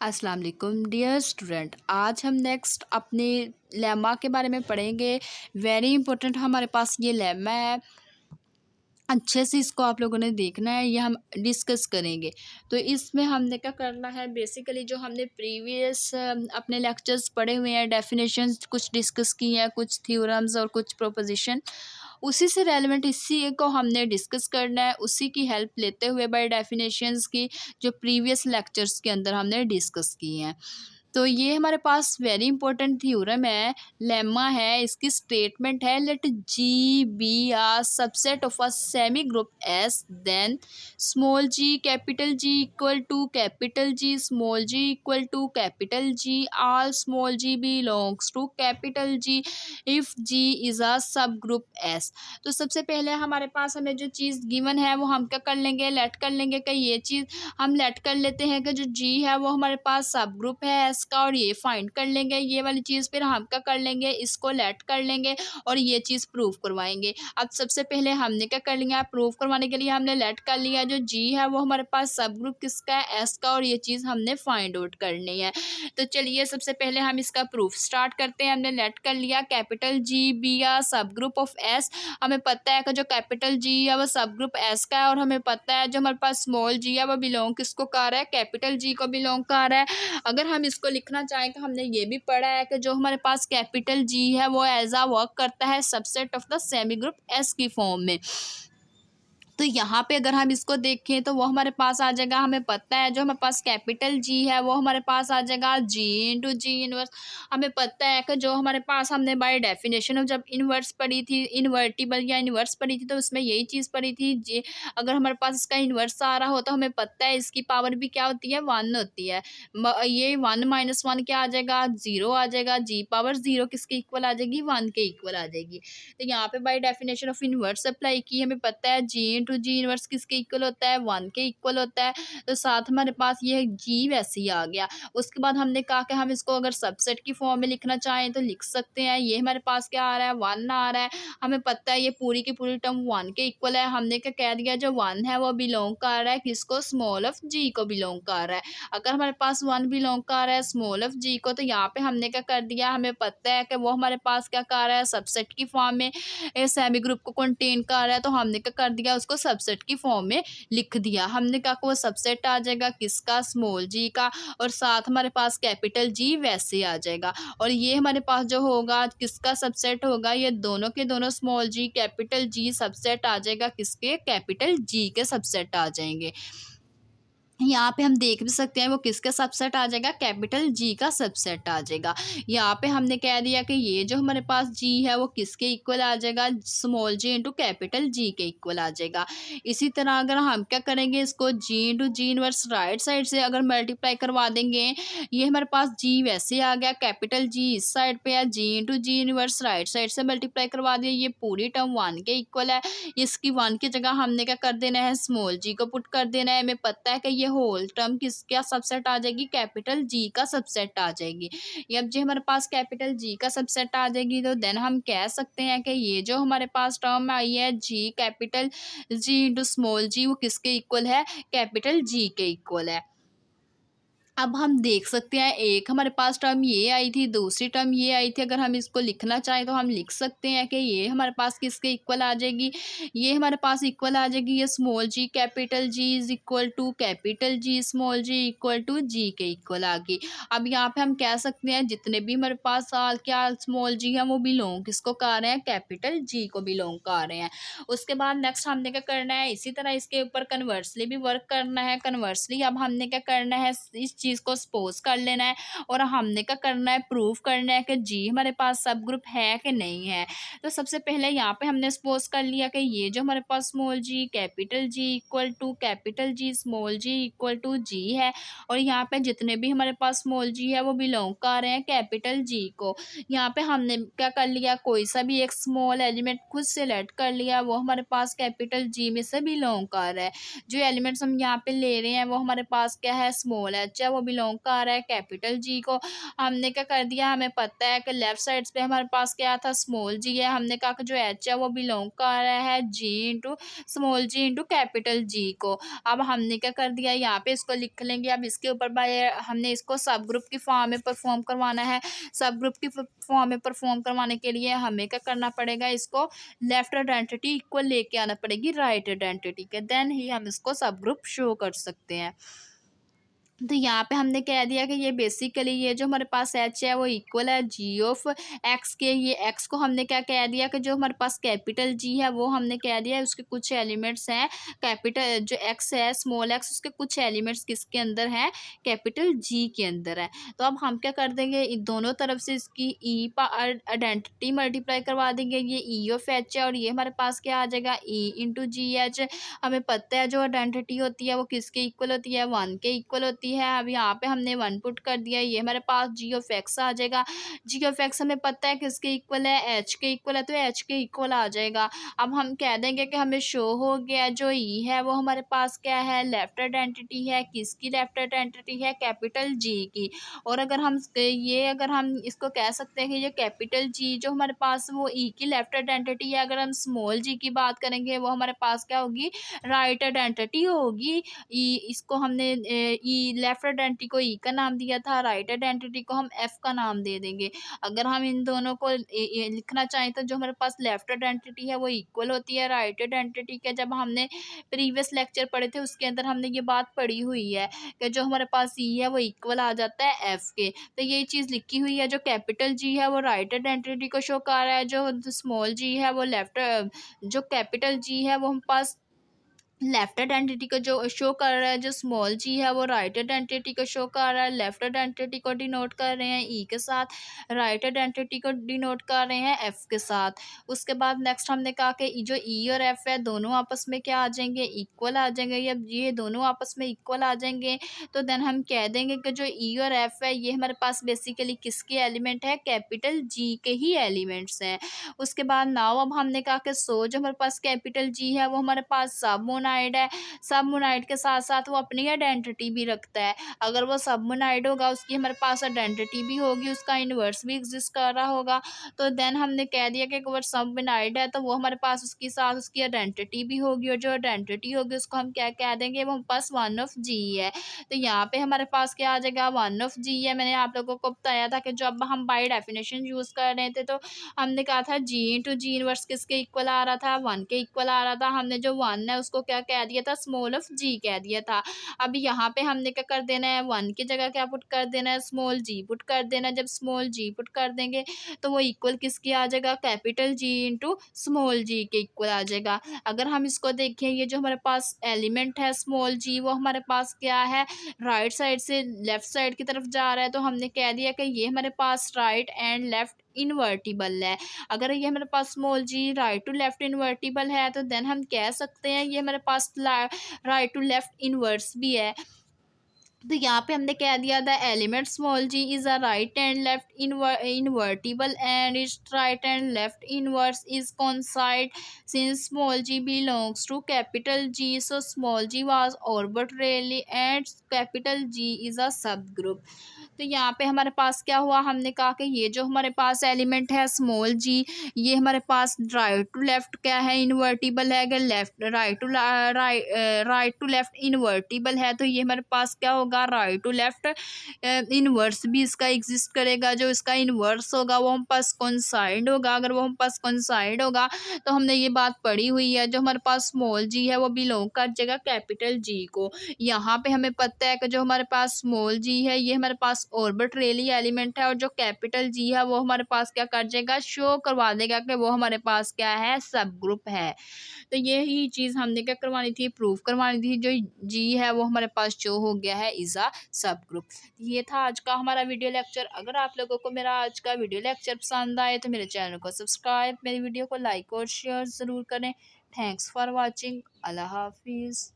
अस्सलाम वालेकुम dear student. आज हम नेक्स्ट अपने लेमा के बारे में पढ़ेंगे। वेरी इंपॉर्टेंट हमारे पास ये लेमा है, अच्छे से इसको आप लोगों ने देखना है, ये हम डिस्कस करेंगे। तो इसमें हमने क्या करना है, बेसिकली जो हमने प्रीवियस अपने लेक्चर्स पढ़े हुए हैं, डेफिनेशंस कुछ डिस्कस की हैं, कुछ थ्योरम्स और कुछ प्रोपोजिशन, उसी से रेलेवेंट इसी को हमने डिस्कस करना है, उसी की हेल्प लेते हुए बाय डेफिनेशंस की जो प्रीवियस लेक्चर्स के अंदर हमने डिस्कस की हैं। तो ये हमारे पास वेरी इंपॉर्टेंट थ्योरम है, लेमा है। इसकी स्टेटमेंट है, let G be a subset of a semi group S, then small G capital G equal to capital G, small G equal to capital G, all small G belongs to capital G if G is a sub group S. तो सबसे पहले हमारे पास हमें जो चीज़ given है वो हम क्या कर लेंगे, लेट कर लेंगे कि ये चीज़ हम लेट कर लेते हैं कि जो जी है वो हमारे पास सब ग्रुप है एस का, और ये फाइंड कर लेंगे ये वाली चीज़। फिर हम क्या कर लेंगे, इसको लेट कर लेंगे और ये चीज़ प्रूव करवाएंगे। अब सबसे पहले हमने क्या कर लिया, प्रूव करवाने के लिए हमने लेट कर लिया जो जी है वो हमारे पास सब ग्रुप किसका है, एस का, और ये चीज़ हमने फाइंड आउट करनी है। तो चलिए सबसे पहले हम इसका प्रूफ स्टार्ट करते हैं। हमने लेट कर लिया कैपिटल जी बी या सब ग्रुप ऑफ एस। हमें पता है कि जो कैपिटल जी है वो सब ग्रुप एस का है, और हमें पता है जो हमारे पास स्मॉल जी है वो बिलोंग किसको कर रहा है, कैपिटल जी को बिलोंग कर रहा है। अगर हम इसको लिखना चाहें तो हमने ये भी पढ़ा है कि जो हमारे पास कैपिटल जी है वो एज आ वर्क करता है subset of the semi group S की फॉर्म में। तो यहाँ पे अगर हम इसको देखें तो वो हमारे पास आ जाएगा, हमें पता है जो हमारे पास कैपिटल जी है वो हमारे पास आ जाएगा जी इंटू जी इनवर्स। हमें पता है कि जो हमारे पास हमने बाय डेफिनेशन जब इनवर्स पढ़ी थी, इन्वर्टिबल या इनवर्स पढ़ी थी, तो उसमें यही चीज़ पढ़ी थी जी। अगर हमारे पास इसका इनवर्स आ रहा हो तो हमें पता है इसकी पावर भी क्या होती है, 1 होती है। ये 1 माइनस 1 क्या आ जाएगा, 0 आ जाएगा। जी पावर 0 किसके इक्वल आ जाएगी, 1 के इक्वल आ जाएगी। तो यहाँ पे by definition of inverse apply की, हमें पता है जी इंटू जी इनवर्स किसके इक्वल होता है, 1 के इक्वल होता है। तो साथ हमारे पास ये जी वैसे ही आ गया। उसके बाद हमने कहा कि हम इसको अगर सबसेट की फॉर्म में लिखना चाहें तो लिख सकते हैं। ये हमारे पास क्या आ रहा है, 1 आ रहा है। हमें पता है ये पूरी की पूरी टर्म 1 के इक्वल है। हमने क्या कह दिया, जो 1 है वो बिलोंग कर रहा है किसको, स्मॉल ऑफ जी को बिलोंग कर रहा है। अगर हमारे पास 1 बिलोंग कर रहा है स्मॉल ऑफ जी को, तो यहाँ पे हमने क्या कर दिया, हमें पता है कि वो हमारे पास क्या कर रहा है, सबसेट की फॉर्म में सेमी ग्रुप को कंटेन कर रहा है। तो हमने क्या कर दिया, उसको सबसेट की फॉर्म में लिख दिया। हमने कहा कि वो सबसेट आ जाएगा किसका, स्मॉल जी का, और साथ हमारे पास कैपिटल जी वैसे आ जाएगा। और ये हमारे पास जो होगा किसका सबसेट होगा, ये दोनों के दोनों स्मॉल जी कैपिटल जी सबसेट आ जाएगा किसके, कैपिटल जी के सबसेट आ जाएंगे। यहाँ पे हम देख भी सकते हैं वो किसका सबसेट आ जाएगा, कैपिटल जी का सबसेट आ जाएगा। यहाँ पे हमने कह दिया कि ये जो हमारे पास जी है वो किसके इक्वल आ जाएगा, स्मॉल जी इंटू कैपिटल जी के इक्वल आ जाएगा। इसी तरह अगर हम क्या करेंगे, इसको G into G inverse right side से अगर मल्टीप्लाई करवा देंगे, ये हमारे पास जी वैसे आ गया, कैपिटल जी इस साइड पे है, G into G inverse right side से मल्टीप्लाई करवा दिया, ये पूरी टर्म 1 के इक्वल है। इसकी 1 की जगह हमने क्या कर देना है, स्मॉल जी को पुट कर देना है। हमें पता है कि ये होल टर्म किसका सबसेट आ जाएगी, कैपिटल जी का सबसेट आ जाएगी। ये अब जो हमारे पास कैपिटल जी का सबसेट आ जाएगी, तो देन हम कह सकते हैं कि ये जो हमारे पास टर्म आई है जी कैपिटल जी इंटू स्मॉल जी, वो किसके इक्वल है, कैपिटल जी के इक्वल है। अब हम देख सकते हैं एक हमारे पास टर्म ये आई थी, दूसरी टर्म ये आई थी। अगर हम इसको लिखना चाहें तो हम लिख सकते हैं कि ये हमारे पास किसके इक्वल आ जाएगी, ये हमारे पास इक्वल आ जाएगी, ये small G capital G is equal to capital G small G equal to G के इक्वल आ गई। अब यहाँ पे हम कह सकते हैं जितने भी हमारे पास क्या स्मॉल जी है वो बिलोंग किसको कर रहे हैं, कैपिटल जी को बिलोंग कर रहे हैं। उसके बाद नेक्स्ट हमने क्या करना है, इसी तरह इसके ऊपर कन्वर्सली भी वर्क करना है। कन्वर्सली अब हमने क्या करना है, इस चीज़ को सपोज कर लेना है, और हमने क्या करना है, प्रूफ करना है कि जी हमारे पास सब ग्रुप है कि नहीं है। तो सबसे पहले यहाँ पे हमने सपोज कर लिया कि ये जो हमारे पास small G capital G equal to capital G small G equal to G है, और यहाँ पे जितने भी हमारे पास स्मॉल जी है वो बिलोंग कर रहे हैं कैपिटल जी को। यहाँ पे हमने क्या कर लिया, कोई सा भी एक स्मॉल एलिमेंट खुद सेलेक्ट कर लिया, वो हमारे पास कैपिटल जी में से बिलोंग कर रहा है। जो एलिमेंट्स हम यहाँ पे ले रहे हैं वो हमारे पास क्या है, स्मॉल है, चाहे वो बिलोंग कर रहा है कैपिटल जी को। हमने क्या कर दिया, हमें पता है कि लेफ्ट साइड पे हमारे पास क्या था, स्मॉल जी है। हमने कहा कि जो एच है वो बिलोंग कर रहा है जी इंटू स्मॉल जी इंटू कैपिटल जी को। अब हमने क्या कर दिया, यहाँ पे इसको लिख लेंगे। अब इसके ऊपर बाय हमने इसको सब ग्रुप की फॉर्म में परफॉर्म करवाना है। सब ग्रुप की फॉर्म में परफॉर्म करवाने के लिए हमें क्या करना पड़ेगा, इसको लेफ्ट आइडेंटिटी इक्वल लेके आना पड़ेगी राइट आइडेंटिटी के, देन ही हम इसको सब ग्रुप शो कर सकते हैं। तो यहाँ पे हमने कह दिया कि ये बेसिकली ये जो हमारे पास एच है वो इक्वल है जी ऑफ एक्स के। ये एक्स को हमने क्या कह दिया कि जो हमारे पास कैपिटल जी है वो हमने कह दिया उसके कुछ एलिमेंट्स हैं, कैपिटल जो एक्स है स्मॉल एक्स उसके कुछ एलिमेंट्स किसके अंदर हैं, कैपिटल जी के अंदर है। तो अब हम क्या कर देंगे, दोनों तरफ से इसकी ई आइडेंटिटी मल्टीप्लाई करवा देंगे। ये ई ऑफ एच है और ये हमारे पास क्या आ जाएगा, ई इंटू जी एच। हमें पता है जो आइडेंटिटी होती है वो किसके इक्वल होती है, 1 के इक्वल होती है। अब यहाँ पे हमने 1 पुट कर दिया, ये हमारे पास जी ऑफ एक्स आ जाएगा। जी ऑफ एक्स हमें पता है किसके इक्वल है, एच के इक्वल है, तो एच के इक्वल आ जाएगा। अब हम कह देंगे कि हमें शो हो गया जो ई है वो हमारे पास क्या है, लेफ्ट आइडेंटिटी है। किसकी लेफ्ट आइडेंटिटी है, कैपिटल जी की। और अगर हम इसको कह सकते हैं कि ये कैपिटल जी जो हमारे पास वो ई की लेफ्ट आइडेंटिटी है। अगर हम स्मॉल जी की बात करेंगे वो हमारे पास क्या होगी, राइट आइडेंटिटी होगी। ई इसको हमने ई लेफ्ट आइडेंटिटी को ई का नाम दिया था, राइट आइडेंटिटी को हम एफ का नाम दे देंगे। अगर हम इन दोनों को लिखना चाहें तो जो हमारे पास लेफ्ट आइडेंटिटी है वो इक्वल होती है राइट आइडेंटिटी के। जब हमने प्रीवियस लेक्चर पढ़े थे उसके अंदर हमने ये बात पढ़ी हुई है कि जो हमारे पास ई है वो इक्वल आ जाता है एफ के। तो ये चीज़ लिखी हुई है, जो कैपिटल जी है वो राइट आइडेंटिटी को शो कर रहा है, जो स्मॉल जी है वो लेफ्ट, जो कैपिटल जी है वो हम पास लेफ्ट आइडेंटिटी को जो शो कर रहा है, जो स्मॉल जी है वो राइट आइडेंटिटी को शो कर रहा है। लेफ्ट आइडेंटिटी को डिनोट कर रहे हैं ई के साथ, राइट आइडेंटिटी को डिनोट कर रहे हैं एफ के साथ। उसके बाद नेक्स्ट हमने कहा कि जो ई और एफ है दोनों आपस में क्या आ जाएंगे, इक्वल आ जाएंगे। जब ये दोनों आपस में इक्वल आ जाएंगे तो देन हम कह देंगे कि जो ई और एफ है ये हमारे पास बेसिकली किसके एलिमेंट है, कैपिटल जी के ही एलिमेंट्स हैं। उसके बाद नाउ अब हमने कहा कि सो जो हमारे पास कैपिटल जी है वो हमारे पास सब मोनाइड है। सब मोनाइड के साथ साथ वो अपनी आइडेंटिटी भी रखता है। अगर वो सब मोनाइड होगा उसकी हमारे पास आइडेंटिटी भी होगी, उसका इन्वर्स भी एग्जिस्ट कर रहा होगा। तो देन हमने कह दिया कि अगर सब मोनाइड है तो वो हमारे पास उसके साथ उसकी आइडेंटिटी भी होगी, और जो आइडेंटिटी होगी उसको हम क्या कह देंगे, वो हमारे पास वन ऑफ जी है। तो यहाँ पे हमारे पास क्या आ जाएगा, वन ऑफ जी है। मैंने आप लोगों को बताया था कि जब हम बाय डेफिनेशन यूज कर रहे थे तो हमने कहा था जी इंटू जी इनवर्स किसके इक्वल आ रहा था, 1 के इक्वल आ रहा था। हमने जो 1 है उसको क्या कह दिया था, स्मॉल ऑफ जी कह दिया था। अब यहाँ पे हमने क्या कर देना है, 1 की जगह क्या पुट कर देना है, स्मॉल जी पुट कर देना है। जब स्मॉल जी पुट कर देंगे तो वो इक्वल किसकी आ जाएगा, कैपिटल जी इंटू स्मॉल जी के इक्वल आ जाएगा। अगर हम इसको देखें, ये जो हमारे पास एलिमेंट है स्मॉल जी वो हमारे पास क्या है, राइट साइड से लेफ्ट साइड की तरफ जा रहा है। तो हमने कह दिया कि ये हमारे पास राइट एंड लेफ्ट इन्वर्टिबल है। अगर ये हमारे पास small G right to left invertible है तो देन हम कह सकते हैं ये हमारे पास राइट टू लेफ्ट इनवर्स भी है। तो यहाँ पे हमने कह दिया the element small G is a right and left invertible and its right and left inverse is coincide since small G belongs to capital G, so small ji was arbitrarily and capital G is a sub group. तो यहाँ पे हमारे पास क्या हुआ, हमने कहा कि ये जो हमारे पास एलिमेंट है स्मॉल जी ये हमारे पास राइट टू लेफ्ट क्या है, इन्वर्टिबल है। अगर left right to left invertible है तो ये हमारे पास क्या होगा, राइट टू लेफ्ट इनवर्स भी इसका एग्जिस्ट करेगा। जो इसका इनवर्स होगा वो हम पास कॉन्साइड होगा। अगर वो हम पास कॉन्साइड होगा तो हमने ये बात पढ़ी हुई है, जो हमारे पास स्मॉल जी है वो बिलोंग कर जाएगा कैपिटल जी को। यहाँ पे हमें पता है कि जो हमारे पास स्मॉल जी है ये हमारे पास ऑर्बिट्रेरी एलिमेंट है, और जो कैपिटल जी है वो हमारे पास क्या कर जाएगा, शो करवा देगा कि वो हमारे पास क्या है, सब ग्रुप है। तो यही चीज़ हमने क्या करवानी थी, प्रूफ करवानी थी। जो जी है वो हमारे पास शो हो गया है इज अ सब ग्रुप। ये था आज का हमारा वीडियो लेक्चर। अगर आप लोगों को मेरा आज का वीडियो लेक्चर पसंद आए तो मेरे चैनल को सब्सक्राइब, मेरी वीडियो को लाइक और शेयर ज़रूर करें। Thanks for watching. अल्लाह हाफिज़।